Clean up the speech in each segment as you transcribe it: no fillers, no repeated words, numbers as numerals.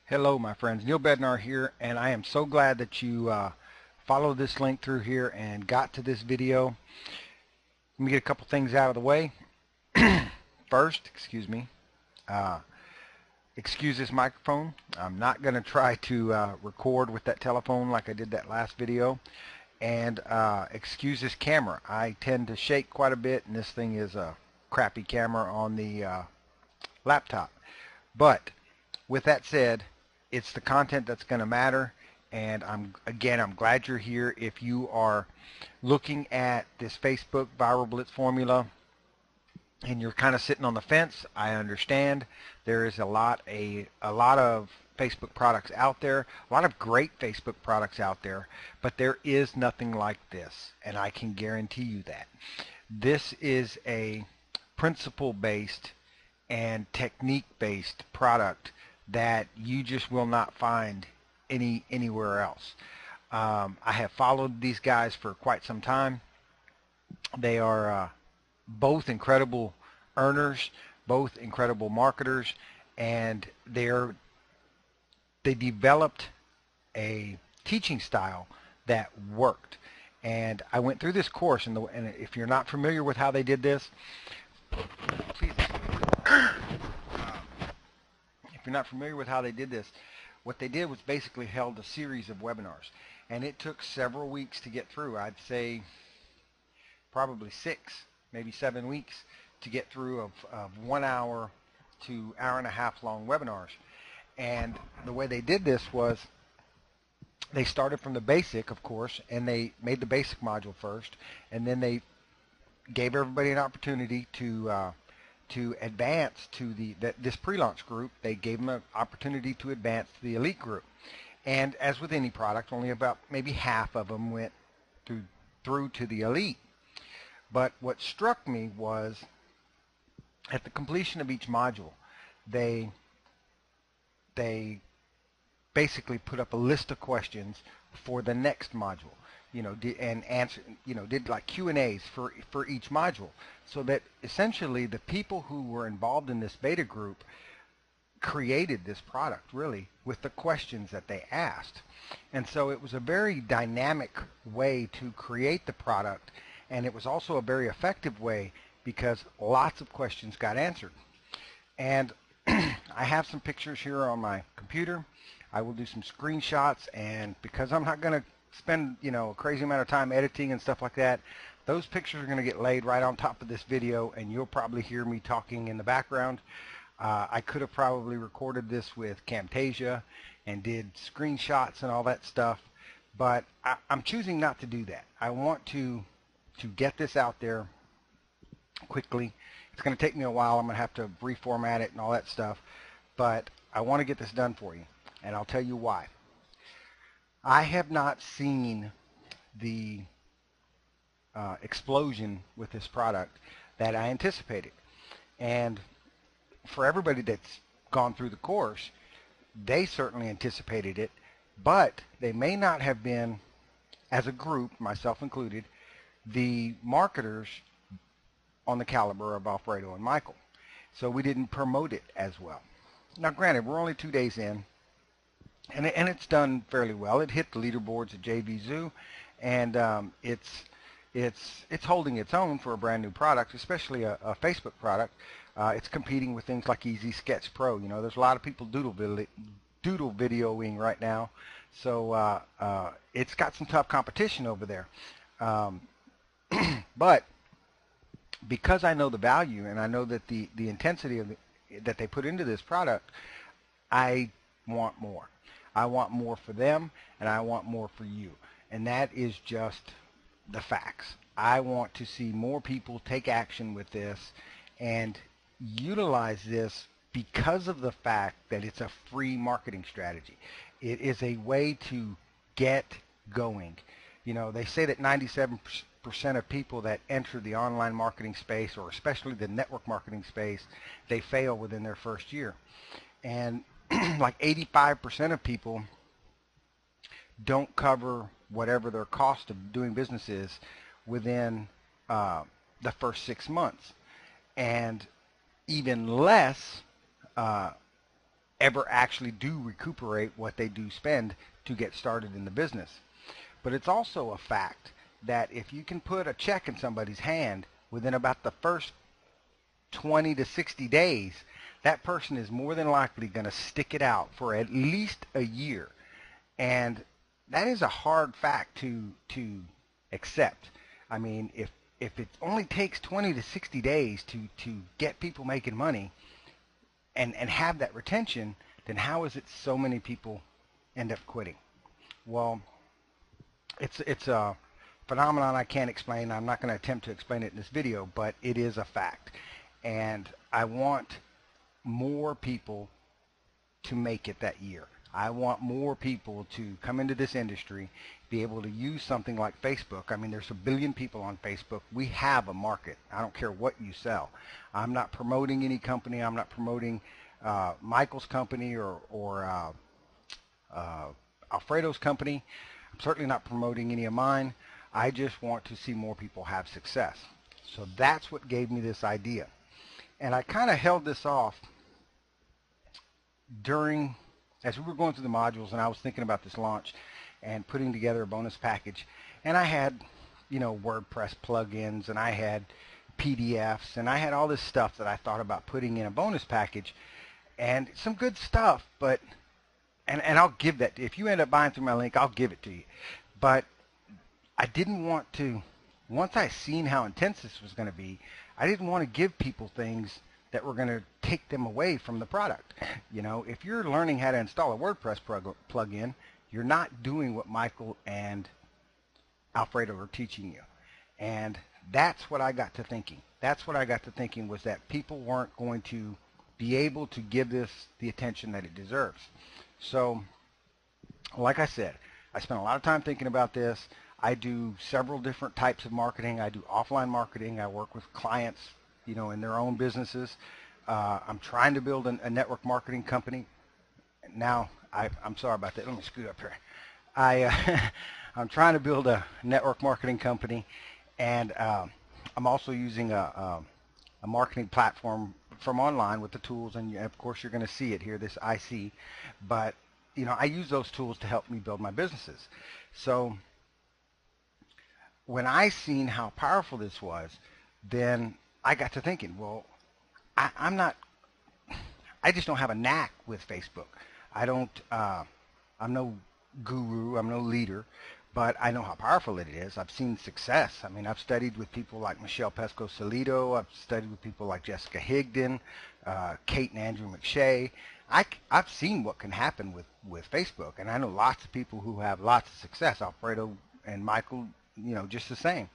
Hello, my friends. Neil Bednar here, and I am so glad that you followed this link through here and got to this video. Let me get a couple things out of the way. First, uh, excuse this microphone. I'm not going to try to record with that telephone like I did that last video. And excuse this camera. I tend to shake quite a bit, and this thing is a crappy camera on the laptop. But with that said, it's the content that's going to matter. And I'm glad you're here. If you are looking at this Facebook Viral Blitz formula and you're kind of sitting on the fence, I understand. There is a lot of Facebook products out there, a lot of great Facebook products out there, but there is nothing like this, and I can guarantee you that. This is a principle-based and technique-based product that you just will not find anywhere else. I have followed these guys for quite some time. They are both incredible earners, both incredible marketers, and they developed a teaching style that worked. And I went through this course, and if you're not familiar with how they did this, please. If you're not familiar with how they did this, what they did was basically held a series of webinars, and it took several weeks to get through. I'd say probably 6, maybe 7 weeks to get through of 1 hour to hour and a half long webinars. And the way they did this was they started from the basic, of course, and they made the basic module first, and then they gave everybody an opportunity to advance to this pre-launch group. They gave them an opportunity to advance to the elite group. And as with any product, only about maybe half of them went through to the elite. But what struck me was at the completion of each module, they basically put up a list of questions for the next module, and answer, did like Q&As for each module, so that essentially the people who were involved in this beta group created this product really with the questions that they asked. And so it was a very dynamic way to create the product, and it was also a very effective way because lots of questions got answered. And I have some pictures here on my computer. I will do some screenshots, and because I'm not going to spend a crazy amount of time editing and stuff like that, those pictures are going to get laid right on top of this video, and you'll probably hear me talking in the background. I could have probably recorded this with Camtasia and did screenshots and all that stuff, but I'm choosing not to do that. I want to get this out there quickly. It's going to take me a while. I'm going to have to reformat it and all that stuff, but I want to get this done for you, and I'll tell you why. I have not seen the explosion with this product that I anticipated. And for everybody that's gone through the course, they certainly anticipated it, but they may not have been, as a group, myself included, the marketers on the caliber of Alfredo and Michael. So we didn't promote it as well. Now granted, we're only 2 days in, and it's done fairly well. It hit the leaderboards at JVZoo, and it's holding its own for a brand new product, especially a Facebook product. It's competing with things like Easy Sketch Pro. There's a lot of people doodle videoing right now, so it's got some tough competition over there. But because I know the value and I know that the intensity that they put into this product, I want more. I want more for them, and I want more for you. And that is just the facts. I want to see more people take action with this and utilize this because of the fact that it's a free marketing strategy. It is a way to get going. They say that 97% of people that enter the online marketing space, or especially the network marketing space, they fail within their first year. And like 85% of people don't cover whatever their cost of doing business is within the first 6 months. And even less ever actually do recuperate what they do spend to get started in the business. But it's also a fact that if you can put a check in somebody's hand within about the first 20 to 60 days, that person is more than likely going to stick it out for at least a year. And that is a hard fact to accept. I mean, if it only takes 20 to 60 days to get people making money and have that retention, then how is it so many people end up quitting? Well, it's a phenomenon I can't explain. I'm not going to attempt to explain it in this video, but it is a fact. And I want more people to make it that year. I want more people to come into this industry, be able to use something like Facebook. I mean, there's a billion people on Facebook. We have a market. I don't care what you sell. I'm not promoting any company. I'm not promoting Michael's company or Alfredo's company. I'm certainly not promoting any of mine. I just want to see more people have success. So that's what gave me this idea. And I kind of held this off as we were going through the modules, and I was thinking about this launch and putting together a bonus package. And I had, WordPress plugins, and I had PDFs, and I had all this stuff that I thought about putting in a bonus package, and some good stuff. But and I'll give that. If you end up buying through my link, I'll give it to you. But I didn't want to. Once I seen how intense this was going to be, I didn't want to give people things that were going to take them away from the product. If you're learning how to install a WordPress plugin, you're not doing what Michael and Alfredo are teaching you. And that's what I got to thinking. That's what I got to thinking, was that people weren't going to be able to give this the attention that it deserves. So, like I said, I spent a lot of time thinking about this. I do several different types of marketing. I do offline marketing. I work with clients, in their own businesses. I'm trying to build a network marketing company. Now, I'm sorry about that. Let me scoot up here. I'm trying to build a network marketing company, and I'm also using a marketing platform from online with the tools, and of course you're going to see it here, this IC. But I use those tools to help me build my businesses. So when I seen how powerful this was, then I got to thinking, well, I just don't have a knack with Facebook. I'm no guru, I'm no leader, but I know how powerful it is. I've seen success. I mean, I've studied with people like Michelle Pesco-Salido. I've studied with people like Jessica Higdon, Kate and Andrew McShay. I've seen what can happen with Facebook, and I know lots of people who have lots of success. Alfredo and Michael, just the same.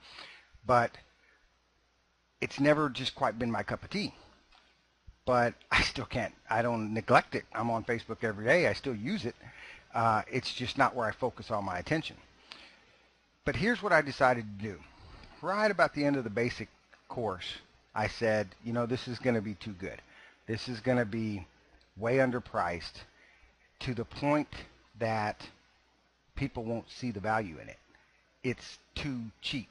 But it's never just quite been my cup of tea. But I still can't. I don't neglect it. I'm on Facebook every day. I still use it. It's just not where I focus all my attention. But here's what I decided to do. Right about the end of the basic course, I said, this is going to be too good. This is going to be way underpriced to the point that people won't see the value in it. It's too cheap.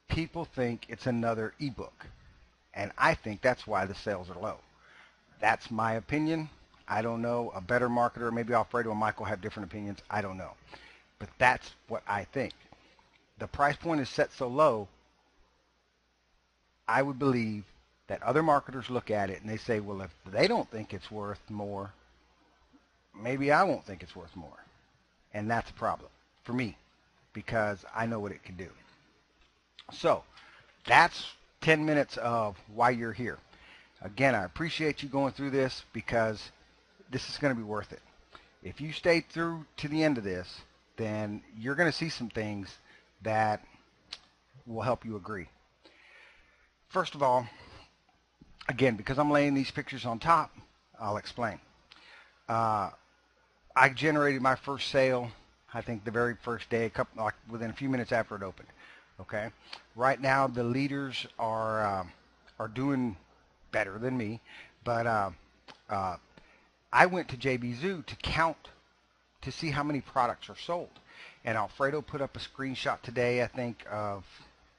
People think it's another ebook, and I think that's why the sales are low. That's my opinion. I don't know. A better marketer, maybe Alfredo and Michael have different opinions. I don't know. But that's what I think. The price point is set so low, I would believe that other marketers look at it and they say, well, if they don't think it's worth more, maybe I won't think it's worth more. And that's a problem for me, because I know what it can do. So that's 10 minutes of why you're here. Again, I appreciate you going through this, because this is going to be worth it. If you stay through to the end of this, then you're going to see some things that will help you agree. First of all, again, because I'm laying these pictures on top, I'll explain. I generated my first sale, I think the very first day, within a few minutes after it opened. Okay. Right now, the leaders are doing better than me, but I went to JBZoo to count to see how many products are sold, and Alfredo put up a screenshot today, I think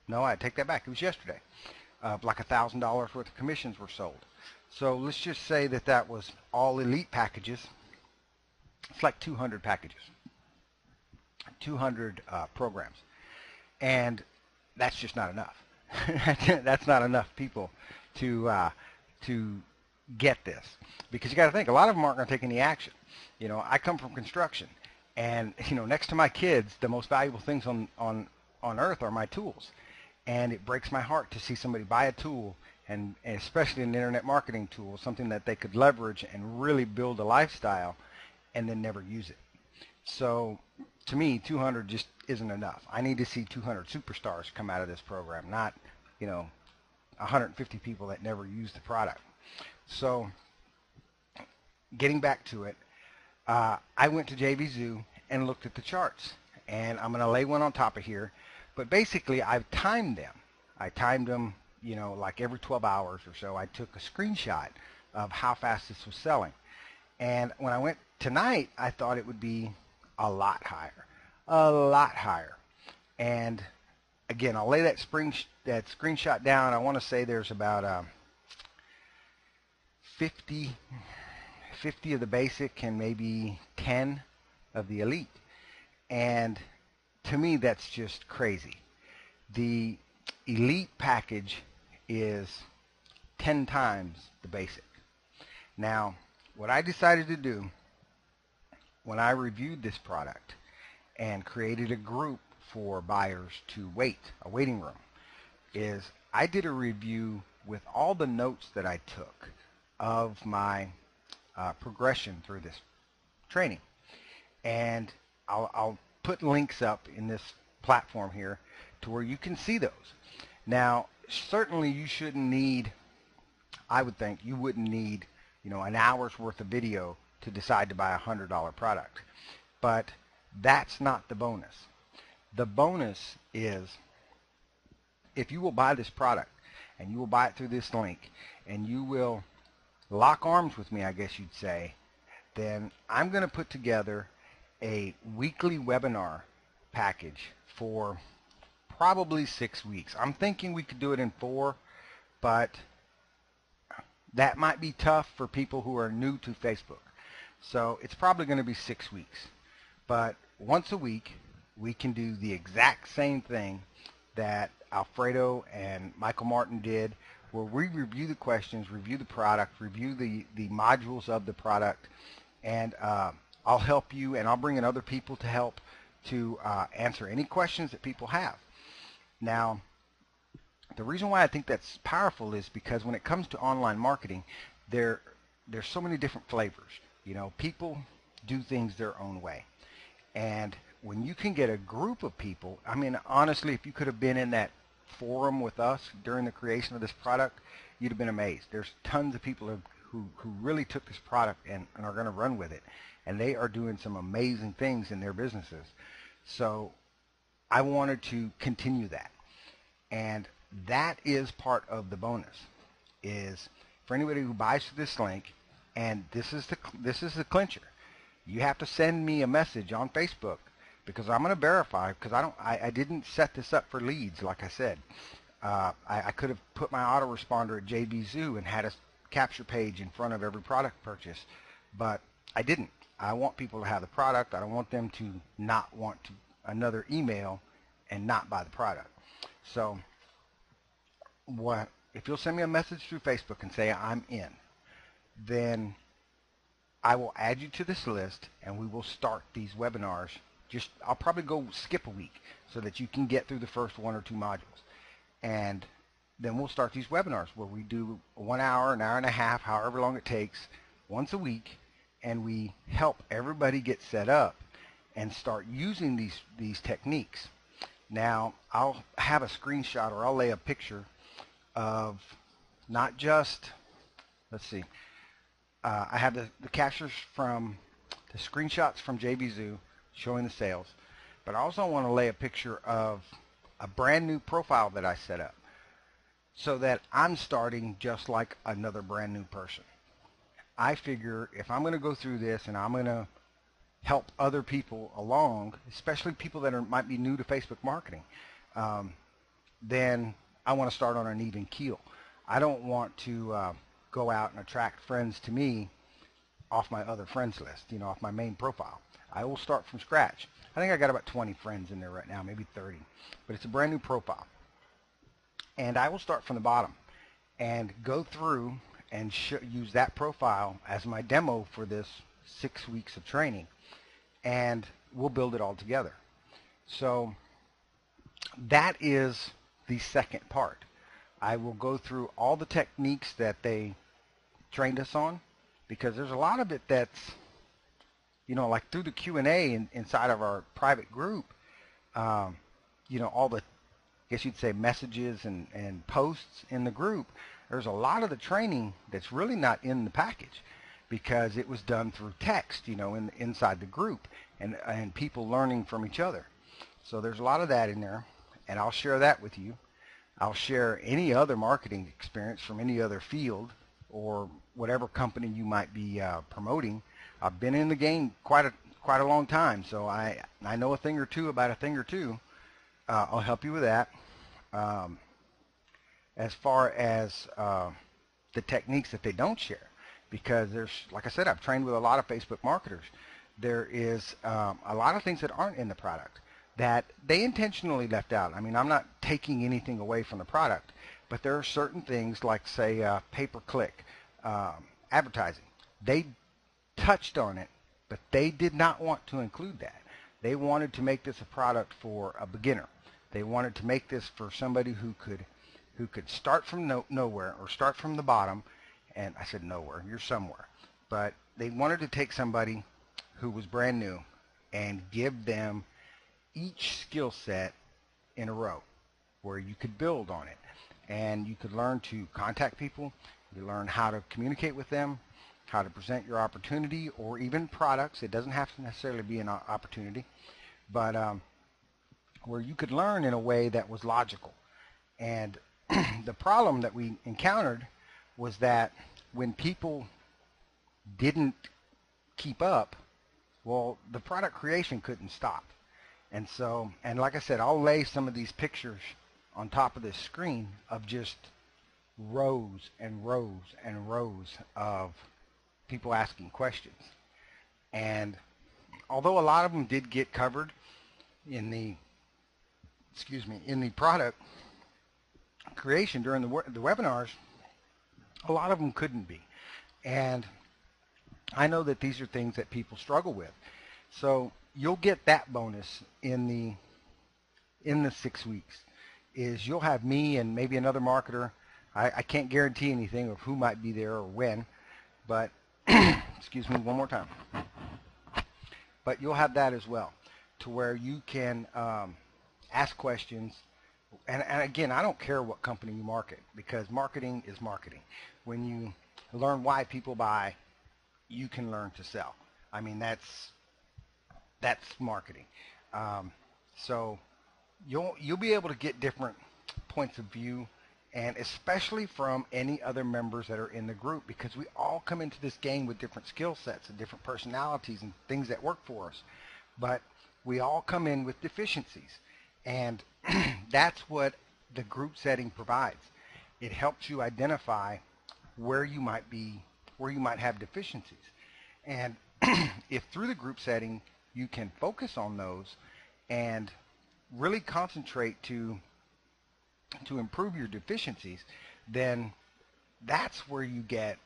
no, I take that back. It was yesterday. Like $1,000 worth of commissions were sold. So let's just say that that was all elite packages. It's like 200 packages, 200 programs, and that's just not enough. That's not enough people to get this, because you got to think a lot of them aren't going to take any action. I come from construction, and next to my kids, the most valuable things on earth are my tools, and it breaks my heart to see somebody buy a tool, and especially an internet marketing tool, something that they could leverage and really build a lifestyle, and then never use it. So to me, 200 just isn't enough. I need to see 200 superstars come out of this program, not 150 people that never use the product. So getting back to it, I went to JVZoo and looked at the charts, and I'm going to lay one on top of here. But basically, I've timed them. I timed them, like every 12 hours or so. I took a screenshot of how fast this was selling. And when I went tonight, I thought it would be a lot higher, a lot higher. And again, I'll lay that screenshot down. I want to say there's about 50 of the basic and maybe 10 of the elite. And to me, that's just crazy. The elite package is 10 times the basic. Now, what I decided to do when I reviewed this product and created a group for buyers to wait, a waiting room, is I did a review with all the notes that I took of my progression through this training. And I'll put links up in this platform here to where you can see those. Now, certainly you shouldn't need, I would think you wouldn't need, an hour's worth of video to decide to buy a $100 product. But that's not the bonus. The bonus is if you will buy this product and you will buy it through this link and you will lock arms with me, I guess you'd say, then I'm going to put together a weekly webinar package for probably 6 weeks. I'm thinking we could do it in 4, but that might be tough for people who are new to Facebook. So it's probably going to be 6 weeks. But once a week, we can do the exact same thing that Alfredo and Michael Martin did, where we review the questions, review the product, review the modules of the product, and I'll help you, and I'll bring in other people to help to answer any questions that people have. Now, the reason why I think that's powerful is because when it comes to online marketing, there's so many different flavors. People do things their own way. And when you can get a group of people, I mean, honestly, if you could have been in that forum with us during the creation of this product, you'd have been amazed. There's tons of people who really took this product and are going to run with it. And they are doing some amazing things in their businesses. So I wanted to continue that. And that is part of the bonus, is for anybody who buys this link, and this is the clincher. You have to send me a message on Facebook, because I'm going to verify, because I didn't set this up for leads, like I said. I could have put my autoresponder at JVZoo and had a capture page in front of every product purchase, but I didn't. I want people to have the product. I don't want them to not want another email and not buy the product. So if you'll send me a message through Facebook and say I'm in, then I will add you to this list, and we will start these webinars. I'll probably go skip a week so that you can get through the first 1 or 2 modules. And then we'll start these webinars where we do 1 hour, an hour and a half, however long it takes, once a week, and we help everybody get set up and start using these techniques. Now, I'll have a screenshot, or I'll lay a picture of not just, let's see, I have the captures from the screenshots from JVZoo showing the sales, but I also want to lay a picture of a brand new profile that I set up so that I'm starting just like another brand new person. I figure if I'm going to go through this and I'm going to help other people along, especially people that might be new to Facebook marketing, then I want to start on an even keel. I don't want to go out and attract friends to me off my other friends list, off my main profile. I will start from scratch. I think I got about 20 friends in there right now, maybe 30, but it's a brand new profile. And I will start from the bottom and go through and use that profile as my demo for this 6 weeks of training, and we'll build it all together. So that is the second part. I will go through all the techniques that they trained us on, because there's a lot of it that's, like through the Q&A inside of our private group, all the, I guess you'd say, messages and posts in the group, there's a lot of the training that's really not in the package, because it was done through text, inside the group, and people learning from each other. So there's a lot of that in there, and I'll share that with you. I'll share any other marketing experience from any other field or whatever company you might be promoting. I've been in the game quite a long time, so I know a thing or two about a thing or two. I'll help you with that. As far as the techniques that they don't share, because there's, like I said, I've trained with a lot of Facebook marketers. There is a lot of things that aren't in the product that they intentionally left out. I mean, I'm not taking anything away from the product, but there are certain things like, say, pay-per-click advertising. They touched on it, but they did not want to include that. They wanted to make this a product for a beginner. They wanted to make this for somebody who could start from nowhere, or start from the bottom. And I said nowhere, you're somewhere. But they wanted to take somebody who was brand new and give them each skill set in a row where you could build on it. And you could learn to contact people, you learn how to communicate with them, how to present your opportunity or even products. It doesn't have to necessarily be an opportunity, but where you could learn in a way that was logical. And the problem that we encountered was that when people didn't keep up, well, the product creation couldn't stop. And so, and like I said, I'll lay some of these pictures on top of this screen of just rows and rows and rows of people asking questions. And although a lot of them did get covered in the, in the product creation during the webinars, a lot of them couldn't be. And I know that these are things that people struggle with. So you'll get that bonus in the 6 weeks, is you'll have me and maybe another marketer. I can't guarantee anything of who might be there or when, but excuse me one more time. But you'll have that as well, to where you can ask questions. And again, I don't care what company you market, because marketing is marketing. When you learn why people buy, you can learn to sell. I mean, that's marketing. So you'll be able to get different points of view, and especially from any other members that are in the group, because we all come into this game with different skill sets and different personalities and things that work for us. But we all come in with deficiencies, and that's what the group setting provides. It helps you identify where you might have deficiencies. And if through the group setting you can focus on those and really concentrate to improve your deficiencies, then that's where you get,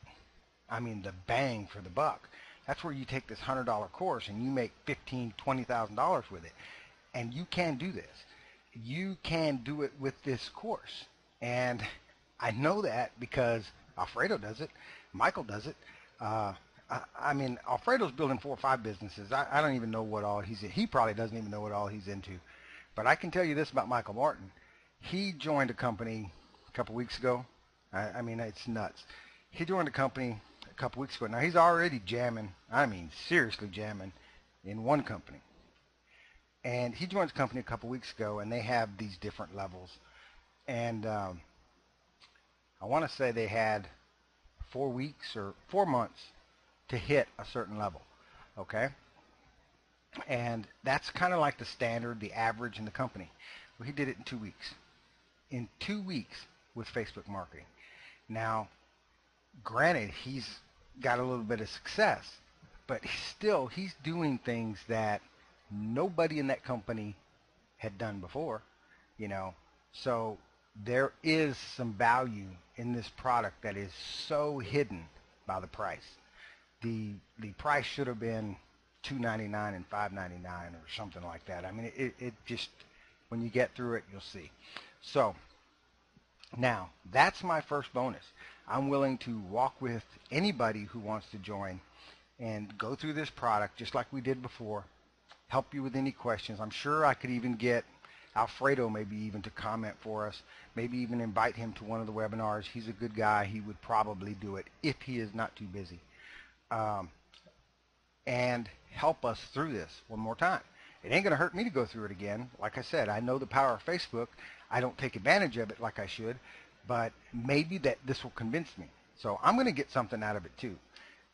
I mean, the bang for the buck. That's where you take this $100 course and you make $15,000, $20,000 with it. And you can do this. You can do it with this course. And I know that because Alfredo does it. Michael does it. I mean, Alfredo's building 4 or 5 businesses. I don't even know what all he probably doesn't even know what all he's into. But I can tell you this about Michael Martin. He joined a company a couple weeks ago. I mean, it's nuts. He joined a company a couple weeks ago. Now, he's already jamming, I mean, seriously jamming in one company. And he joined the company a couple weeks ago, and they have these different levels. And I want to say they had 4 weeks or 4 months to hit a certain level, okay? And that's kind of like the standard, the average in the company. Well, he did it in 2 weeks. In 2 weeks with Facebook marketing. Now, Granted, he's got a little bit of success, but he's doing things that nobody in that company had done before, you know. So there is some value in this product that is so hidden by the price. The price should have been $2.99 and $5.99 or something like that. I mean, it just, when you get through it, you'll see. So now that's my first bonus. I'm willing to walk with anybody who wants to join and go through this product just like we did before, help you with any questions. I'm sure I could even get Alfredo maybe even to comment for us, maybe even invite him to one of the webinars. He's a good guy. He would probably do it if he is not too busy. Um, and help us through this one more time. It ain't going to hurt me to go through it again. Like I said, I know the power of Facebook. I don't take advantage of it like I should, but maybe that this will convince me. So I'm going to get something out of it too.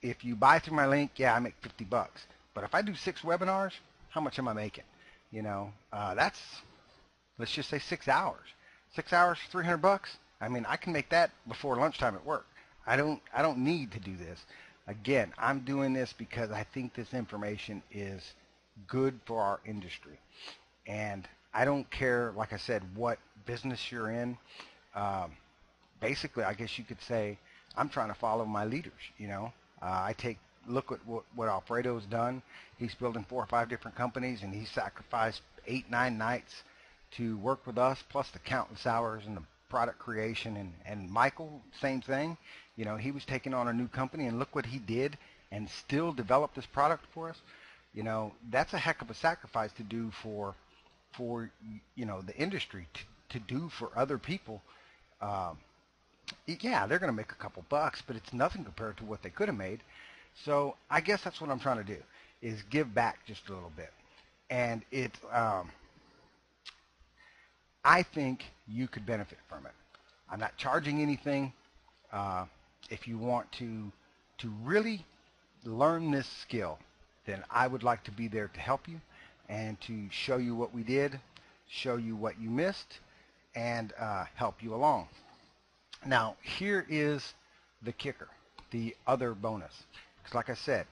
If you buy through my link, yeah, I make 50 bucks. But if I do 6 webinars, how much am I making? You know, that's, let's just say 6 hours. 6 hours, 300 bucks. I mean, I can make that before lunchtime at work. I don't need to do this. Again, I'm doing this because I think this information is good for our industry. And I don't care, like I said, what business you're in. Basically, I guess you could say I'm trying to follow my leaders, you know. I look at what Alfredo's done. He's building 4 or 5 different companies, and he sacrificed 8, 9 nights to work with us, plus the countless hours and the product creation. And Michael, same thing. You know, he was taking on a new company, and look what he did, and still developed this product for us. You know, that's a heck of a sacrifice to do for you know, the industry, to do for other people. Um, yeah, they're going to make a couple bucks, but it's nothing compared to what they could have made. So I guess that's what I'm trying to do, is give back just a little bit. And I think you could benefit from it. I'm not charging anything. If you want to really learn this skill, then I would like to be there to help you and to show you what we did, show you what you missed, and help you along. Now, here is the kicker, the other bonus. Because like I said,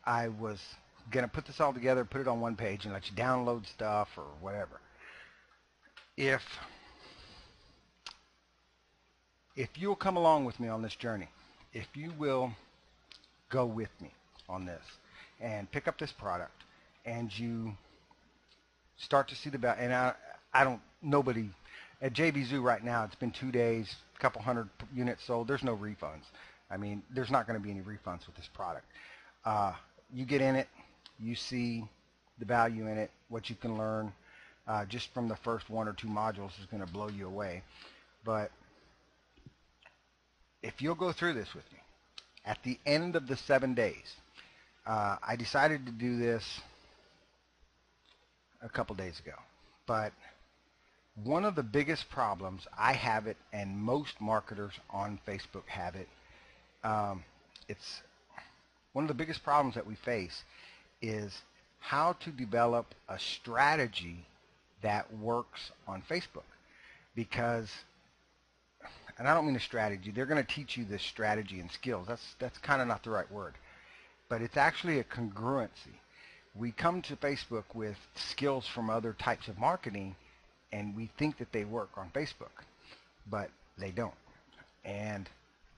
I was going to put this all together, put it on one page, and let you download stuff or whatever. If you'll come along with me on this journey, if you will go with me on this and pick up this product, and you start to see the value, and I don't, nobody, at JB Zoo right now, it's been 2 days, a couple hundred units sold, there's no refunds. I mean, there's not going to be any refunds with this product. You get in it, you see the value in it, what you can learn, just from the first 1 or 2 modules is going to blow you away. But if you'll go through this with me, at the end of the 7 days, I decided to do this a couple days ago, but one of the biggest problems, I have it, and most marketers on Facebook have it, it's one of the biggest problems that we face is how to develop a strategy that works on Facebook. Because, and I don't mean a strategy, they're going to teach you this strategy and skills. That's kind of not the right word. But it's actually a congruency. We come to Facebook with skills from other types of marketing, and we think that they work on Facebook, but they don't. And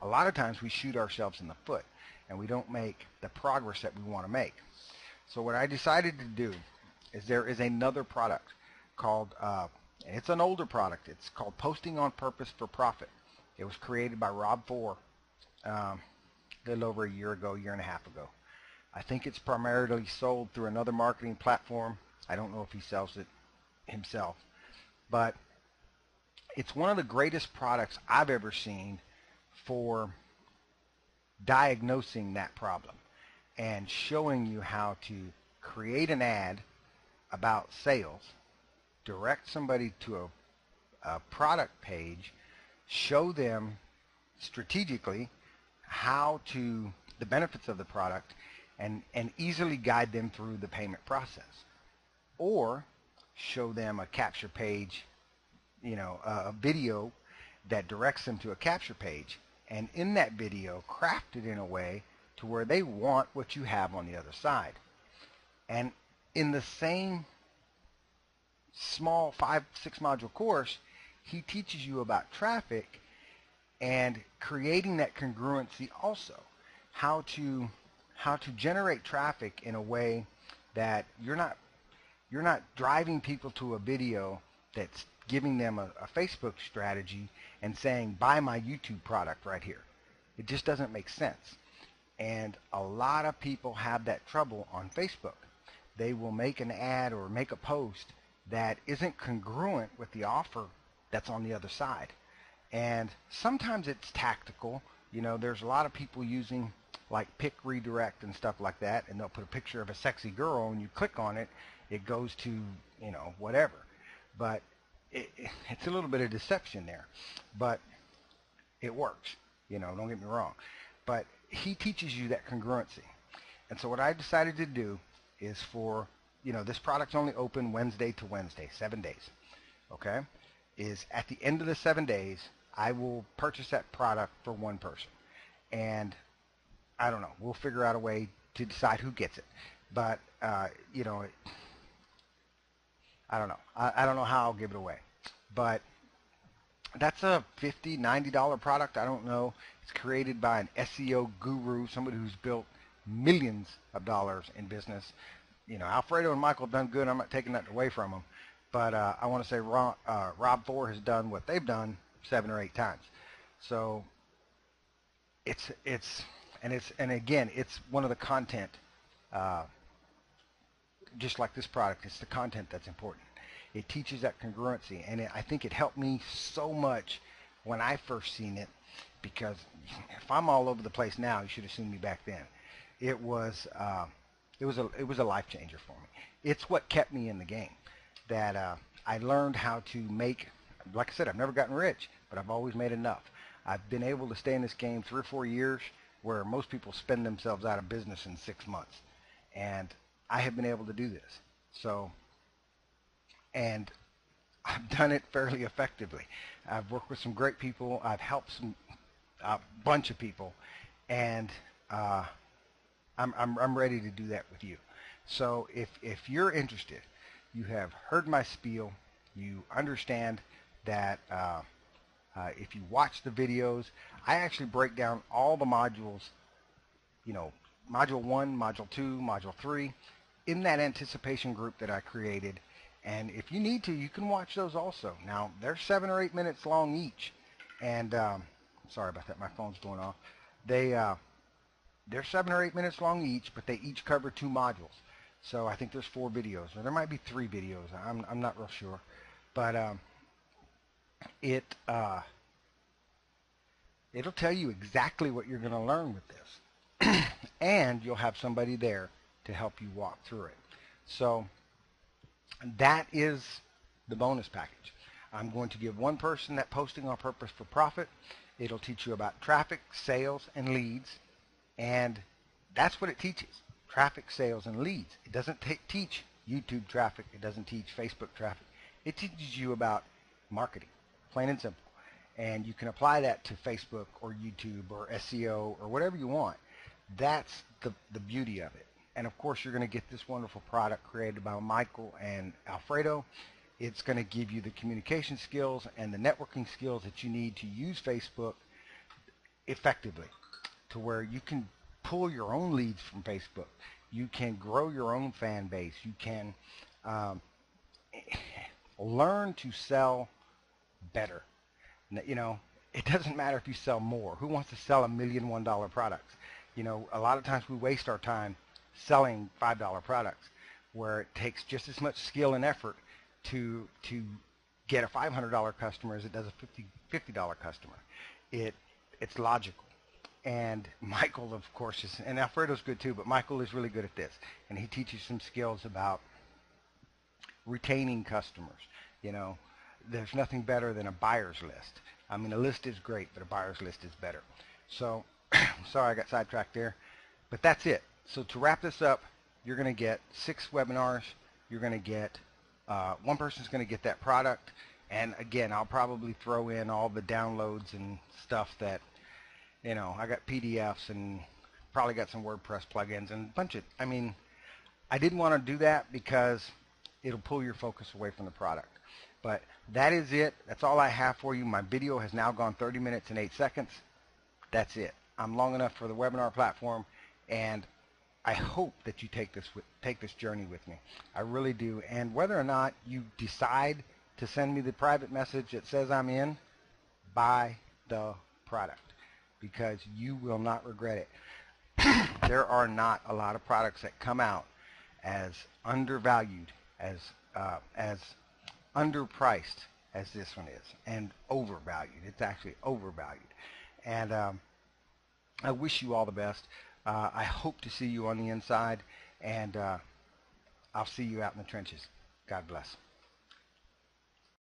a lot of times we shoot ourselves in the foot, and we don't make the progress that we want to make. So what I decided to do is, there is another product called, it's an older product, it's called Posting on Purpose for Profit. It was created by Rob Four a little over a year ago, year and a half ago. I think it's primarily sold through another marketing platform. I don't know if he sells it himself, but it's one of the greatest products I've ever seen for diagnosing that problem and showing you how to create an ad about sales, direct somebody to a product page, show them strategically the benefits of the product, and easily guide them through the payment process, or show them a capture page, you know, a video that directs them to a capture page, and in that video craft it in a way to where they want what you have on the other side. And in the same small 5-6 module course, he teaches you about traffic and creating that congruency also. How to generate traffic in a way that you're not driving people to a video that's giving them a Facebook strategy and saying, buy my YouTube product right here. It just doesn't make sense. And a lot of people have that trouble on Facebook. They will make an ad or make a post that isn't congruent with the offer that's on the other side. And sometimes it's tactical. You know, there's a lot of people using like Pick Redirect and stuff like that, and they'll put a picture of a sexy girl and you click on it, it goes to, you know, whatever. But it's a little bit of deception there, but it works, you know, don't get me wrong. But he teaches you that congruency. And so what I decided to do is for, you know, this product's only open Wednesday to Wednesday, 7 days, okay, is at the end of the 7 days, I will purchase that product for one person. And I don't know, we'll figure out a way to decide who gets it. But, you know, I don't know. I don't know how I'll give it away. But that's a $50, $90 product. I don't know. It's created by an SEO guru, somebody who's built millions of dollars in business. You know, Alfredo and Michael have done good. I'm not taking that away from them. But I want to say Rob Thor has done what they've done 7 or 8 times. So and again, it's one of the content, just like this product, it's the content that's important. It teaches that congruency, and I think it helped me so much when I first seen it, because if I'm all over the place now, you should have seen me back then. It was a life changer for me. It's what kept me in the game. That I learned how to make, like I said, I've never gotten rich, but I've always made enough. I've been able to stay in this game 3 or 4 years, where most people spend themselves out of business in 6 months. And I have been able to do this. So, and I've done it fairly effectively. I've worked with some great people. I've helped a bunch of people, and I'm ready to do that with you. So if you're interested, you have heard my spiel, you understand that if you watch the videos, I actually break down all the modules, you know, module 1, module 2, module 3, in that anticipation group that I created. And if you need to, you can watch those also. Now, they're 7 or 8 minutes long each. And sorry about that, my phone's going off. They're 7 or 8 minutes long each, but they each cover 2 modules. So I think there's 4 videos, or there might be 3 videos. I'm not real sure. But it'll tell you exactly what you're going to learn with this. And you'll have somebody there to help you walk through it. So that is the bonus package. I'm going to give one person that posting on purpose for profit. It'll teach you about traffic, sales, and leads. And that's what it teaches. Traffic, sales, and leads. It doesn't teach YouTube traffic. It doesn't teach Facebook traffic. It teaches you about marketing, plain and simple. And you can apply that to Facebook or YouTube or SEO or whatever you want. That's the beauty of it. And of course, you're going to get this wonderful product created by Michael and Alfredo. It's going to give you the communication skills and the networking skills that you need to use Facebook effectively, to where you can pull your own leads from Facebook. You can grow your own fan base. You can learn to sell better. You know, it doesn't matter if you sell more. Who wants to sell $1 million $1 products? You know, a lot of times we waste our time selling $5 products, where it takes just as much skill and effort to get a $500 customer as it does a $50 customer. It's logical. And Michael, of course, and Alfredo's good too, but Michael is really good at this. And he teaches some skills about retaining customers. You know, there's nothing better than a buyer's list. I mean, a list is great, but a buyer's list is better. So, sorry I got sidetracked there, but that's it. So to wrap this up, you're going to get 6 webinars. You're going to get, one person's going to get that product. And again, I'll probably throw in all the downloads and stuff that You know, I got PDFs and probably got some WordPress plugins and a bunch of, I mean, I didn't want to do that because it'll pull your focus away from the product. But that is it. That's all I have for you. My video has now gone 30 minutes and 8 seconds. That's it. I'm long enough for the webinar platform, and I hope that you take this journey with me. I really do. And whether or not you decide to send me the private message that says I'm in, buy the product because you will not regret it. There are not a lot of products that come out as undervalued, as underpriced as this one is, and overvalued. It's actually overvalued. And I wish you all the best. I hope to see you on the inside, and I'll see you out in the trenches. God bless.